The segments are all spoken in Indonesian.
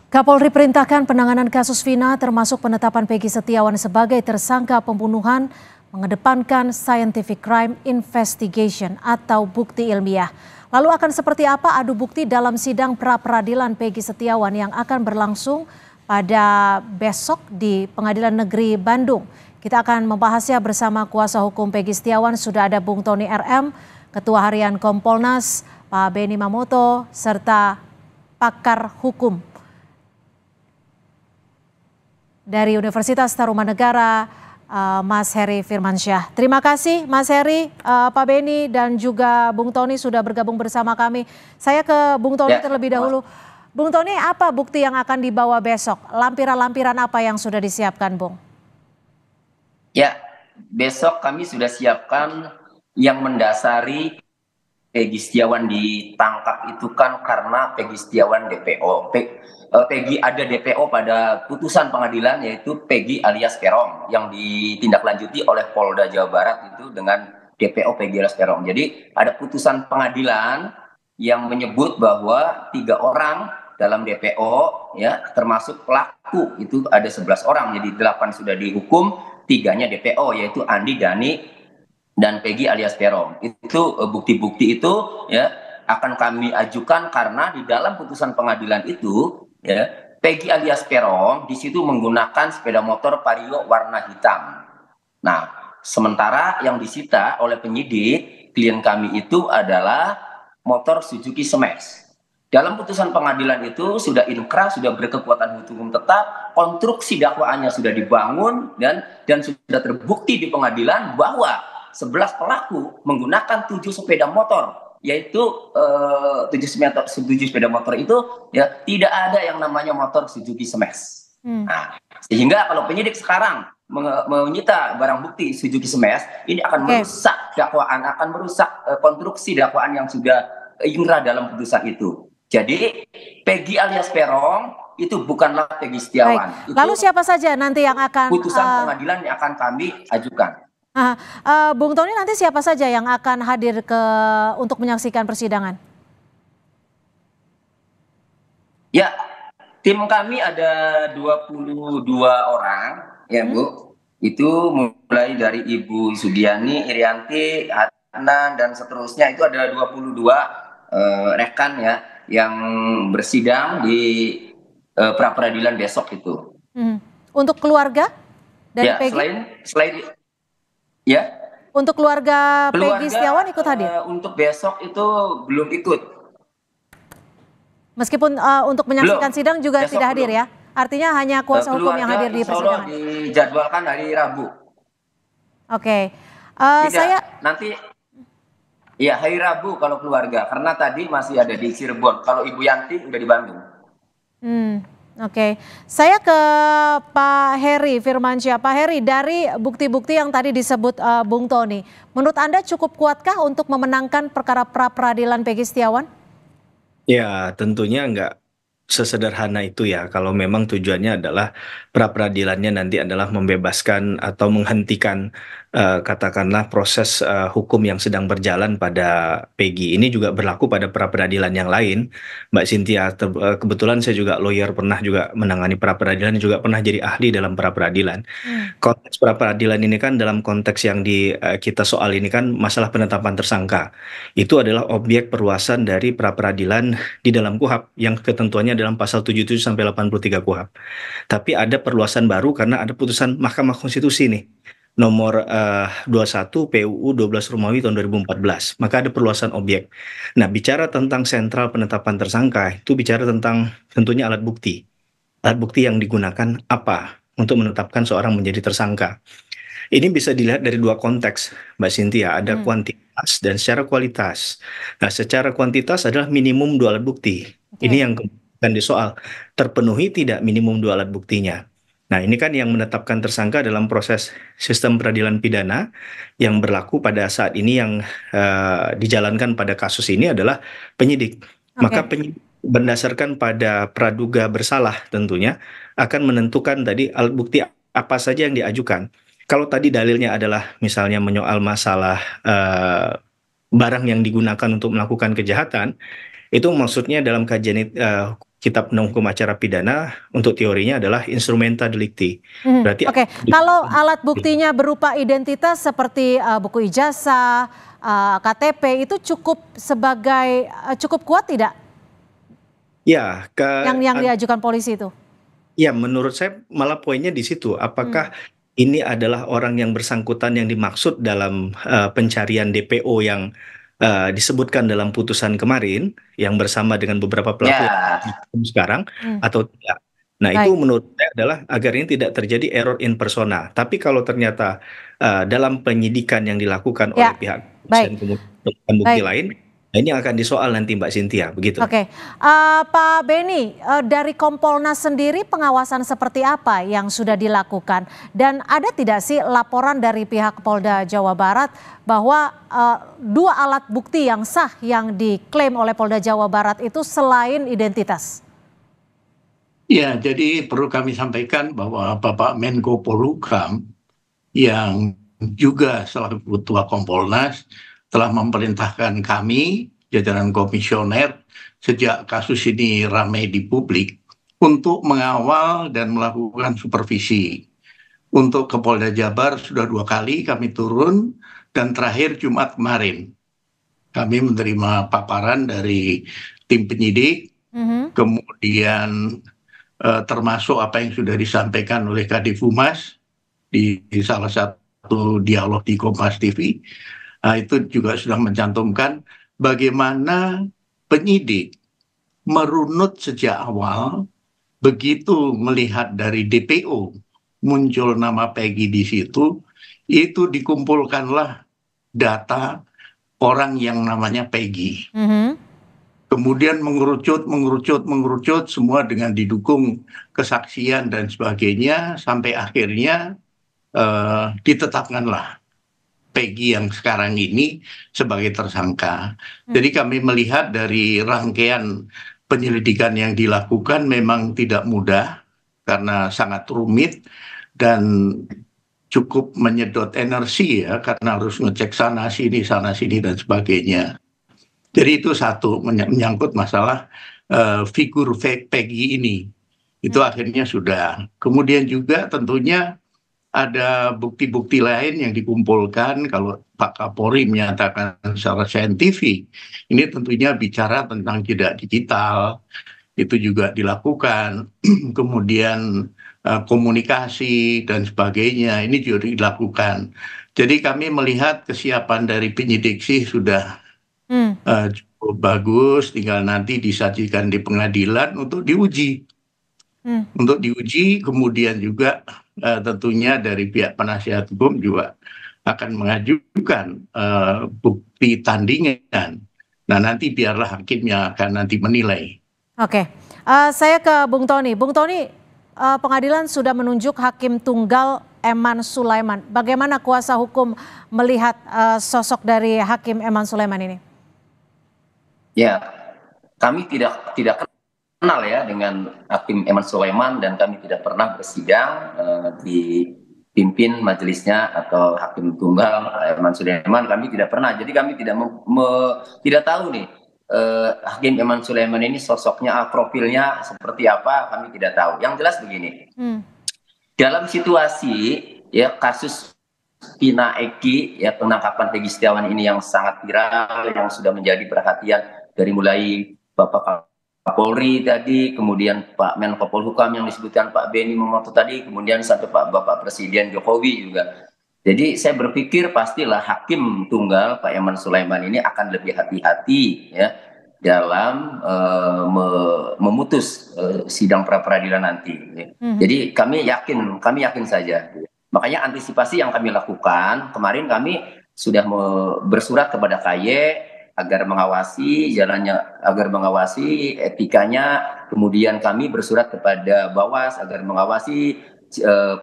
Kapolri perintahkan penanganan kasus Vina termasuk penetapan Peggy Setiawan sebagai tersangka pembunuhan mengedepankan scientific crime investigation atau bukti ilmiah. Lalu akan seperti apa adu bukti dalam sidang pra-peradilan Peggy Setiawan yang akan berlangsung pada besok di Pengadilan Negeri Bandung. Kita akan membahasnya bersama kuasa hukum Peggy Setiawan. Sudah ada Bung Tony RM, Ketua Harian Kompolnas, Pak Benny Mamoto, serta pakar hukum dari Universitas Tarumanegara, Mas Heri Firmansyah. Terima kasih Mas Heri, Pak Benny, dan juga Bung Tony sudah bergabung bersama kami. Saya ke Bung Tony terlebih dahulu. Bung Tony, apa bukti yang akan dibawa besok? Lampiran-lampiran apa yang sudah disiapkan, Bung? Ya, besok kami sudah siapkan yang mendasari Peggy Setiawan ditangkap itu kan karena Peggy Setiawan DPO. Peggy ada DPO pada putusan pengadilan, yaitu Peggy alias Peron yang ditindaklanjuti oleh Polda Jawa Barat itu dengan DPO Peggy alias Peron. Jadi ada putusan pengadilan yang menyebut bahwa 3 orang dalam DPO, ya, termasuk pelaku itu ada 11 orang. Jadi 8 sudah dihukum, 3-nya DPO, yaitu Andi, Dani, dan Peggy alias Peron. Itu bukti-bukti itu, ya, akan kami ajukan karena di dalam putusan pengadilan itu, ya, Peggy alias Peron di situ menggunakan sepeda motor Vario warna hitam. Nah, sementara yang disita oleh penyidik klien kami itu adalah motor Suzuki Smax. Dalam putusan pengadilan itu sudah inkrah, sudah berkekuatan hukum tetap, konstruksi dakwaannya sudah dibangun dan sudah terbukti di pengadilan bahwa 11 pelaku menggunakan 7 sepeda motor, yaitu 7 sepeda motor itu, ya, tidak ada yang namanya motor Suzuki Smax. Nah, sehingga kalau penyidik sekarang menyita barang bukti Suzuki Smax, ini akan merusak dakwaan, akan merusak konstruksi dakwaan yang sudah inkrah dalam putusan itu. Jadi Peggy alias Peron itu bukanlah Peggy Setiawan. Lalu siapa saja nanti yang akan putusan pengadilan yang akan kami ajukan? Bung Tony, nanti siapa saja yang akan hadir untuk menyaksikan persidangan? Ya, tim kami ada 22 orang, ya Bu. Itu mulai dari Ibu Sudiani, Irianti, Adnan, dan seterusnya. Itu ada 22 rekan, ya, yang bersidang di pra-peradilan besok itu. Untuk keluarga dari Peggy? Selain ya. Untuk keluarga Peggy Setiawan ikut hadir? Untuk besok itu belum ikut. Meskipun untuk menyaksikan sidang juga besok tidak hadir, ya? Artinya hanya kuasa hukum yang hadir di persidangan? Dijadwalkan hari Rabu. Oke. Nanti ya hari Rabu kalau keluarga, karena tadi masih ada di Cirebon. Kalau Ibu Yanti udah di Bandung. Oke. Saya ke Pak Heri Firmansyah. Pak Heri, dari bukti-bukti yang tadi disebut Bung Tony, menurut Anda cukup kuatkah untuk memenangkan perkara pra-peradilan Peggy Setiawan? Ya, tentunya nggak sesederhana itu, ya. Kalau memang tujuannya adalah pra-peradilannya nanti adalah membebaskan atau menghentikan katakanlah proses hukum yang sedang berjalan pada Peggy. Ini juga berlaku pada pra-peradilan yang lain, Mbak Cynthia. Kebetulan saya juga lawyer, pernah juga menangani pra-peradilan, juga pernah jadi ahli dalam pra-peradilan. Konteks pra-peradilan ini kan dalam konteks yang kita soal ini kan masalah penetapan tersangka. Itu adalah objek perluasan dari pra-peradilan di dalam KUHP yang ketentuannya dalam pasal 77 sampai 83 KUHP. Tapi ada perluasan baru karena ada putusan Mahkamah Konstitusi nih, nomor 21 PUU 12 Romawi tahun 2014. Maka ada perluasan objek. Nah, bicara tentang sentral penetapan tersangka, itu bicara tentang tentunya alat bukti. Alat bukti yang digunakan apa untuk menetapkan seorang menjadi tersangka. Ini bisa dilihat dari 2 konteks, Mbak Cynthia. Ada kuantitas dan secara kualitas. Nah, secara kuantitas adalah minimum 2 alat bukti. Ini yang kemudian disoal. Terpenuhi tidak minimum 2 alat buktinya. Nah, ini kan yang menetapkan tersangka dalam proses sistem peradilan pidana yang berlaku pada saat ini, yang dijalankan pada kasus ini adalah penyidik. Maka penyidik berdasarkan pada praduga bersalah tentunya akan menentukan tadi alat bukti apa saja yang diajukan. Kalau tadi dalilnya adalah misalnya menyoal masalah barang yang digunakan untuk melakukan kejahatan, itu maksudnya dalam kajian Kitab Undang Hukum Acara Pidana untuk teorinya adalah instrumenta delicti. Berarti Oke, kalau alat buktinya berupa identitas seperti buku ijazah, KTP itu cukup kuat tidak ya yang diajukan polisi itu? Ya, menurut saya malah poinnya di situ. Apakah ini adalah orang yang bersangkutan yang dimaksud dalam pencarian DPO yang disebutkan dalam putusan kemarin, yang bersama dengan beberapa pelaku yang sekarang, atau tidak? Nah, itu menurut saya adalah agar ini tidak terjadi error in persona. Tapi kalau ternyata dalam penyidikan yang dilakukan oleh pihak kepolisian kemudian ditemukan bukti lain, nah ini akan disoal nanti Mbak Cynthia, begitu. Oke, Pak Beni, dari Kompolnas sendiri pengawasan seperti apa yang sudah dilakukan? Dan ada tidak sih laporan dari pihak Polda Jawa Barat bahwa 2 alat bukti yang sah yang diklaim oleh Polda Jawa Barat itu selain identitas? Ya, jadi perlu kami sampaikan bahwa Bapak Menko Polhukam yang juga selaku Ketua Kompolnas telah memerintahkan kami, jajaran komisioner, sejak kasus ini ramai di publik, untuk mengawal dan melakukan supervisi. Untuk ke Polda Jabar sudah 2 kali kami turun, dan terakhir Jumat kemarin. Kami menerima paparan dari tim penyidik, kemudian termasuk apa yang sudah disampaikan oleh Kadif Humas di salah satu dialog di Kompas TV. Itu juga sudah mencantumkan bagaimana penyidik merunut sejak awal, begitu melihat dari DPO muncul nama Peggy di situ, itu dikumpulkanlah data orang yang namanya Peggy. Kemudian mengerucut semua dengan didukung kesaksian dan sebagainya, sampai akhirnya ditetapkanlah Peggy yang sekarang ini sebagai tersangka. Jadi kami melihat dari rangkaian penyelidikan yang dilakukan memang tidak mudah karena sangat rumit dan cukup menyedot energi ya, karena harus ngecek sana sini dan sebagainya. Jadi itu satu menyangkut masalah figur Peggy ini. Itu akhirnya sudah. Kemudian juga tentunya ada bukti-bukti lain yang dikumpulkan. Kalau Pak Kapolri menyatakan secara saintifik, ini tentunya bicara tentang jejak digital, itu juga dilakukan. Kemudian komunikasi dan sebagainya, ini juga dilakukan. Jadi kami melihat kesiapan dari penyidik sih sudah cukup bagus, tinggal nanti disajikan di pengadilan untuk diuji. Untuk diuji, kemudian juga tentunya dari pihak penasihat hukum juga akan mengajukan bukti tandingan. Nah, nanti biarlah hakim yang akan nanti menilai. Oke, saya ke Bung Tony. Bung Tony, pengadilan sudah menunjuk hakim tunggal Eman Sulaiman. Bagaimana kuasa hukum melihat sosok dari hakim Eman Sulaiman ini? Ya, kami tidak kenal ya dengan hakim Eman Sulaiman, dan kami tidak pernah bersidang dipimpin majelisnya atau hakim tunggal Eman Sulaiman. Kami tidak pernah, jadi kami tidak tahu nih hakim Eman Sulaiman ini sosoknya, profilnya seperti apa, kami tidak tahu. Yang jelas begini, dalam situasi ya kasus Vina Eki ya, penangkapan Peggy Setiawan ini yang sangat viral, yang sudah menjadi perhatian dari mulai Bapak Kapolri tadi, kemudian Pak Menko Polhukam yang disebutkan Pak Beni Momoto tadi, kemudian sampai Bapak Presiden Jokowi juga. Jadi saya berpikir pastilah hakim tunggal Pak Eman Sulaiman ini akan lebih hati-hati ya dalam memutus sidang pra-peradilan nanti. Jadi kami yakin saja. Makanya antisipasi yang kami lakukan kemarin, kami sudah bersurat kepada KY agar mengawasi jalannya, agar mengawasi etikanya. Kemudian kami bersurat kepada Bawas agar mengawasi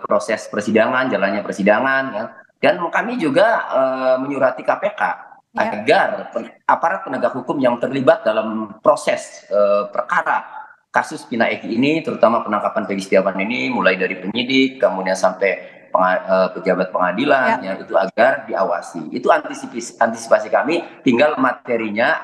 proses persidangan, jalannya persidangan, ya. Dan kami juga menyurati KPK agar aparat penegak hukum yang terlibat dalam proses perkara kasus Vina Eki ini, terutama penangkapan Peggy Setiawan ini, mulai dari penyidik, kemudian sampai pejabat pengadilan, ya, itu agar diawasi. Itu antisipasi kami. Tinggal materinya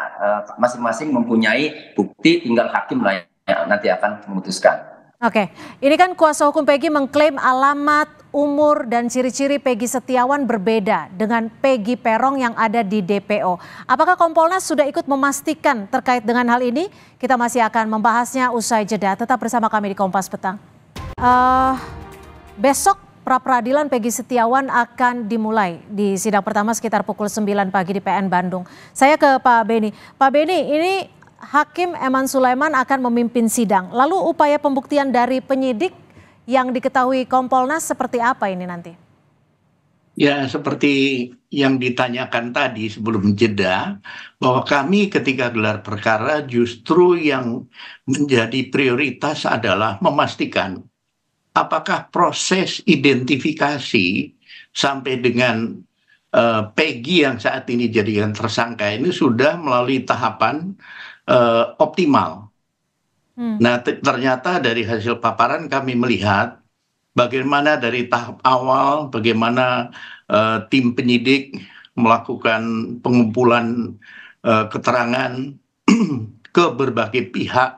masing-masing mempunyai bukti, tinggal hakim lah nanti akan memutuskan. Oke, ini kan kuasa hukum Peggy mengklaim alamat, umur, dan ciri-ciri Peggy Setiawan berbeda dengan Peggy Peron yang ada di DPO. Apakah Kompolnas sudah ikut memastikan terkait dengan hal ini? Kita masih akan membahasnya usai jeda. Tetap bersama kami di Kompas Petang. Besok pra-peradilan Peggy Setiawan akan dimulai di sidang pertama sekitar pukul 9 pagi di PN Bandung. Saya ke Pak Beni. Pak Beni, ini Hakim Eman Sulaiman akan memimpin sidang. Lalu upaya pembuktian dari penyidik yang diketahui Kompolnas seperti apa ini nanti? Ya, seperti yang ditanyakan tadi sebelum jeda, bahwa kami ketika gelar perkara justru yang menjadi prioritas adalah memastikan apakah proses identifikasi sampai dengan Peggy yang saat ini jadikan tersangka ini sudah melalui tahapan optimal. Nah, ternyata dari hasil paparan kami melihat bagaimana dari tahap awal, bagaimana tim penyidik melakukan pengumpulan keterangan ke berbagai pihak,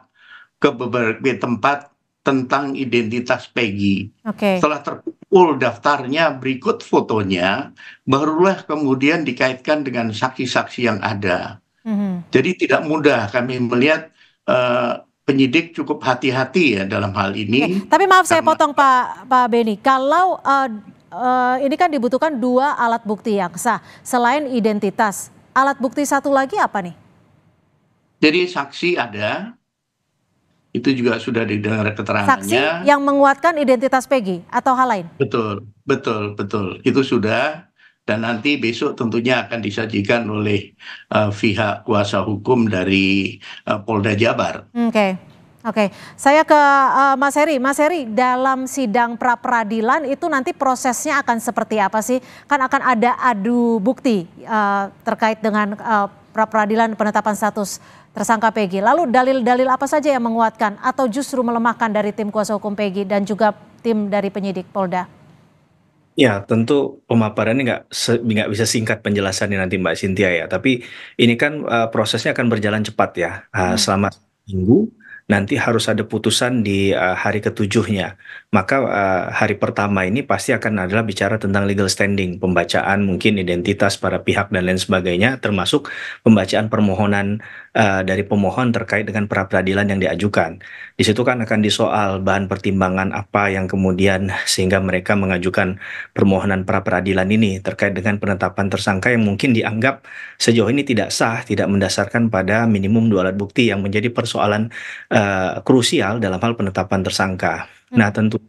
ke berbagai tempat tentang identitas Peggy. Setelah terkumpul daftarnya, berikut fotonya, barulah kemudian dikaitkan dengan saksi-saksi yang ada. Jadi tidak mudah kami melihat penyidik cukup hati-hati ya dalam hal ini. Tapi maaf saya potong Pak Beni, kalau ini kan dibutuhkan 2 alat bukti yang sah. Selain identitas, alat bukti satu lagi apa nih? Jadi saksi ada, itu juga sudah didengar keterangannya. Saksi yang menguatkan identitas Peggy atau hal lain? Betul. Itu sudah. Dan nanti besok tentunya akan disajikan oleh pihak kuasa hukum dari Polda Jabar. Oke. Saya ke Mas Heri. Mas Heri, dalam sidang pra-peradilan itu nanti prosesnya akan seperti apa sih? Kan akan ada adu bukti terkait dengan pra-peradilan penetapan status tersangka Peggy. Lalu dalil-dalil apa saja yang menguatkan atau justru melemahkan dari tim kuasa hukum Peggy dan juga tim dari penyidik Polda? Ya, tentu pemaparannya nggak bisa singkat penjelasannya nanti Mbak Cynthia ya. Tapi ini kan prosesnya akan berjalan cepat ya. Selama minggu nanti harus ada putusan di hari ketujuhnya. Maka hari pertama ini pasti akan adalah bicara tentang legal standing, pembacaan mungkin identitas para pihak dan lain sebagainya, termasuk pembacaan permohonan dari pemohon terkait dengan pra-peradilan yang diajukan. Di situ kan akan disoal bahan pertimbangan apa yang kemudian sehingga mereka mengajukan permohonan pra-peradilan ini terkait dengan penetapan tersangka yang mungkin dianggap sejauh ini tidak sah, tidak mendasarkan pada minimum 2 alat bukti yang menjadi persoalan krusial dalam hal penetapan tersangka. Nah, tentu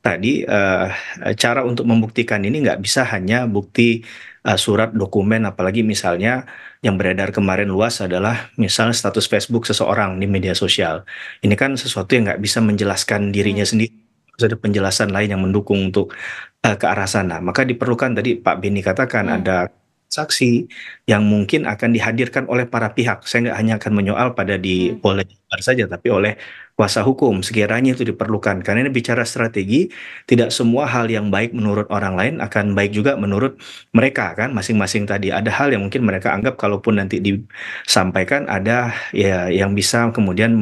tadi cara untuk membuktikan ini nggak bisa hanya bukti surat dokumen, apalagi misalnya yang beredar kemarin luas adalah misal status Facebook seseorang di media sosial. Ini kan sesuatu yang nggak bisa menjelaskan dirinya sendiri. Harus ada penjelasan lain yang mendukung untuk ke arah sana. Maka diperlukan tadi Pak Beni katakan ada saksi yang mungkin akan dihadirkan oleh para pihak. Saya nggak hanya akan menyoal pada di Polda Jabar saja, tapi oleh kuasa hukum sekiranya itu diperlukan. Karena ini bicara strategi, tidak semua hal yang baik menurut orang lain akan baik juga menurut mereka kan masing-masing tadi. Ada hal yang mungkin mereka anggap kalaupun nanti disampaikan ada ya yang bisa kemudian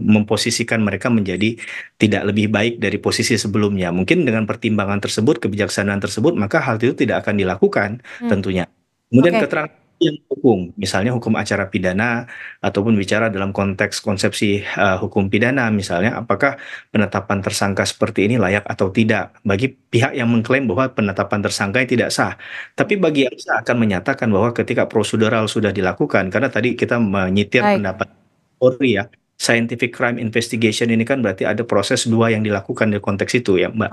memposisikan mereka menjadi tidak lebih baik dari posisi sebelumnya. Mungkin dengan pertimbangan tersebut, kebijaksanaan tersebut, maka hal itu tidak akan dilakukan tentunya. Kemudian keterangan yang hukum, misalnya hukum acara pidana ataupun bicara dalam konteks konsepsi hukum pidana, misalnya apakah penetapan tersangka seperti ini layak atau tidak bagi pihak yang mengklaim bahwa penetapan tersangka tidak sah. Tapi bagi yang sah akan menyatakan bahwa ketika prosedural sudah dilakukan, karena tadi kita menyitir pendapat Polri ya, scientific crime investigation ini kan berarti ada proses 2 yang dilakukan di konteks itu ya Mbak.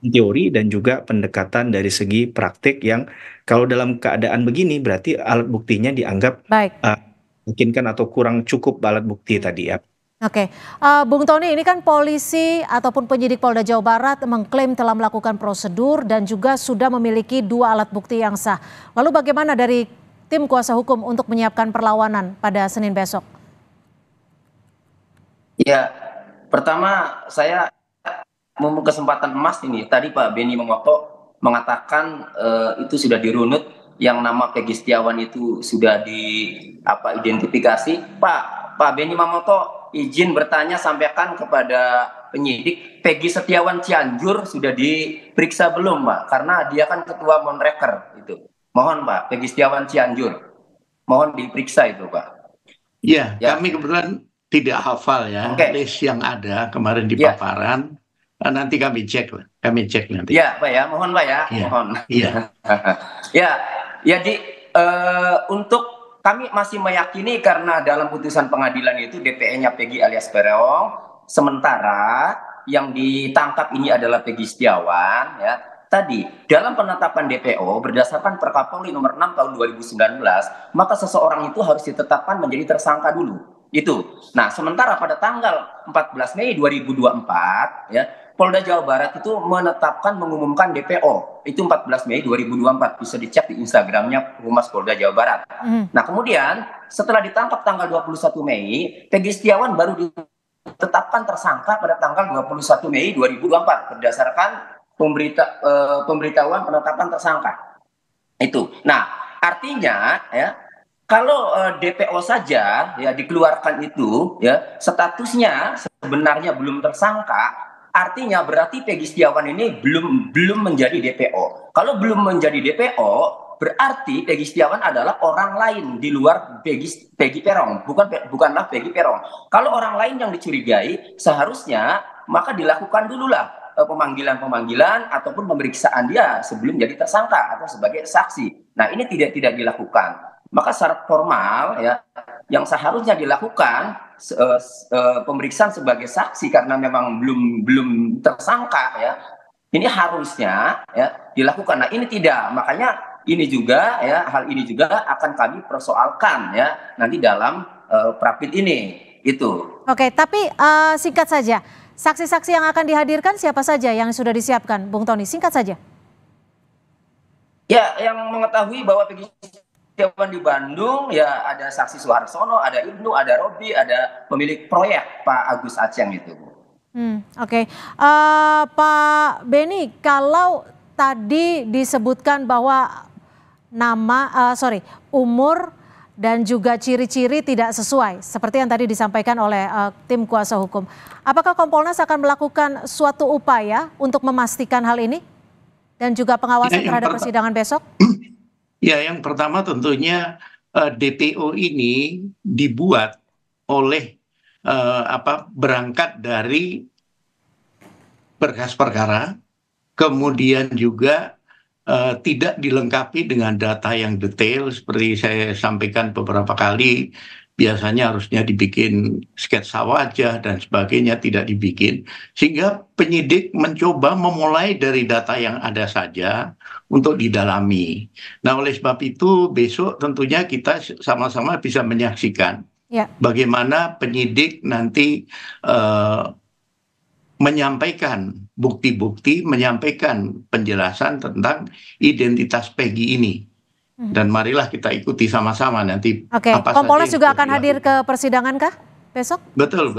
Teori dan juga pendekatan dari segi praktik yang kalau dalam keadaan begini berarti alat buktinya dianggap mungkin kan atau kurang cukup alat bukti tadi ya. Bung Tony, ini kan polisi ataupun penyidik Polda Jawa Barat mengklaim telah melakukan prosedur dan juga sudah memiliki 2 alat bukti yang sah. Lalu bagaimana dari tim kuasa hukum untuk menyiapkan perlawanan pada Senin besok? Ya, pertama saya mau kesempatan emas ini. Tadi Pak Beni Momoto mengatakan itu sudah dirunut, yang nama Peggy Setiawan itu sudah identifikasi. Pak Pak Beni Mamoto izin bertanya, sampaikan kepada penyidik, Peggy Setiawan Cianjur sudah diperiksa belum, Pak? Karena dia kan ketua Monreker itu. Mohon Pak, Peggy Setiawan Cianjur, mohon diperiksa itu Pak. Ya, kami kebetulan tidak hafal ya list yang ada kemarin di paparan. Nanti kami cek nanti. Ya Pak ya, mohon Pak ya, mohon. Iya. Untuk kami masih meyakini karena dalam putusan pengadilan itu DPE-nya Peggy alias Pereong, sementara yang ditangkap ini adalah Peggy Setiawan ya. Tadi dalam penetapan DPO berdasarkan Perkapolri nomor 6 tahun 2019, maka seseorang itu harus ditetapkan menjadi tersangka dulu. Itu. Nah, sementara pada tanggal 14 Mei 2024 ya, Polda Jawa Barat itu menetapkan mengumumkan DPO. Itu 14 Mei 2024, bisa dicek di Instagramnya Humas Polda Jawa Barat. Nah, kemudian setelah ditangkap tanggal 21 Mei, Peggy Setiawan baru ditetapkan tersangka pada tanggal 21 Mei 2024 berdasarkan pemberitahuan penetapan tersangka itu. Nah, artinya ya, kalau DPO saja ya dikeluarkan itu ya, statusnya sebenarnya belum tersangka, artinya berarti Peggy Setiawan ini belum menjadi DPO. Kalau belum menjadi DPO, berarti Peggy Setiawan adalah orang lain di luar Peggy Pereong, bukanlah Peggy Pereong. Kalau orang lain yang dicurigai, seharusnya maka dilakukan dululah pemanggilan ataupun pemeriksaan dia sebelum jadi tersangka atau sebagai saksi. Nah, ini tidak dilakukan. Maka syarat formal ya yang seharusnya dilakukan pemeriksaan sebagai saksi karena memang belum tersangka ya. Ini harusnya ya dilakukan. Nah, ini tidak. Makanya ini juga ya, hal ini juga akan kami persoalkan ya nanti dalam Prapit ini. Itu. Oke, tapi singkat saja. Saksi-saksi yang akan dihadirkan siapa saja yang sudah disiapkan, Bung Tony? Singkat saja. Ya, yang mengetahui bahwa Peggy Setiawan di Bandung, ya ada saksi Suharsono, ada Ibnu, ada Robi, ada pemilik proyek Pak Agus Aceng itu. Oke. Pak Beni, kalau tadi disebutkan bahwa umur dan juga ciri-ciri tidak sesuai, seperti yang tadi disampaikan oleh tim kuasa hukum. Apakah Kompolnas akan melakukan suatu upaya untuk memastikan hal ini? Dan juga pengawasan terhadap persidangan besok? Ya, yang pertama tentunya DPO ini dibuat oleh berangkat dari berkas perkara, kemudian juga tidak dilengkapi dengan data yang detail seperti saya sampaikan beberapa kali. Biasanya harusnya dibikin sketsa wajah dan sebagainya, tidak dibikin. Sehingga penyidik mencoba memulai dari data yang ada saja untuk didalami. Nah, oleh sebab itu besok tentunya kita sama-sama bisa menyaksikan bagaimana penyidik nanti menyampaikan bukti-bukti, menyampaikan penjelasan tentang identitas Peggy ini. Dan marilah kita ikuti sama-sama nanti. Oke, Kompolnas juga akan hadir ke persidangan kah besok? Betul.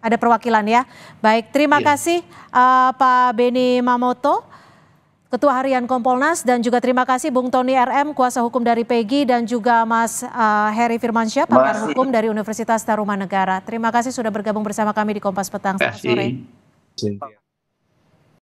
Ada perwakilan ya. Baik, terima kasih Pak Beni Mamoto, Ketua Harian Kompolnas, dan juga terima kasih Bung Tony RM, kuasa hukum dari Peggy, dan juga Mas Heri Firmansyah, pakar hukum dari Universitas Tarumanegara. Terima kasih sudah bergabung bersama kami di Kompas Petang. Selamat sore.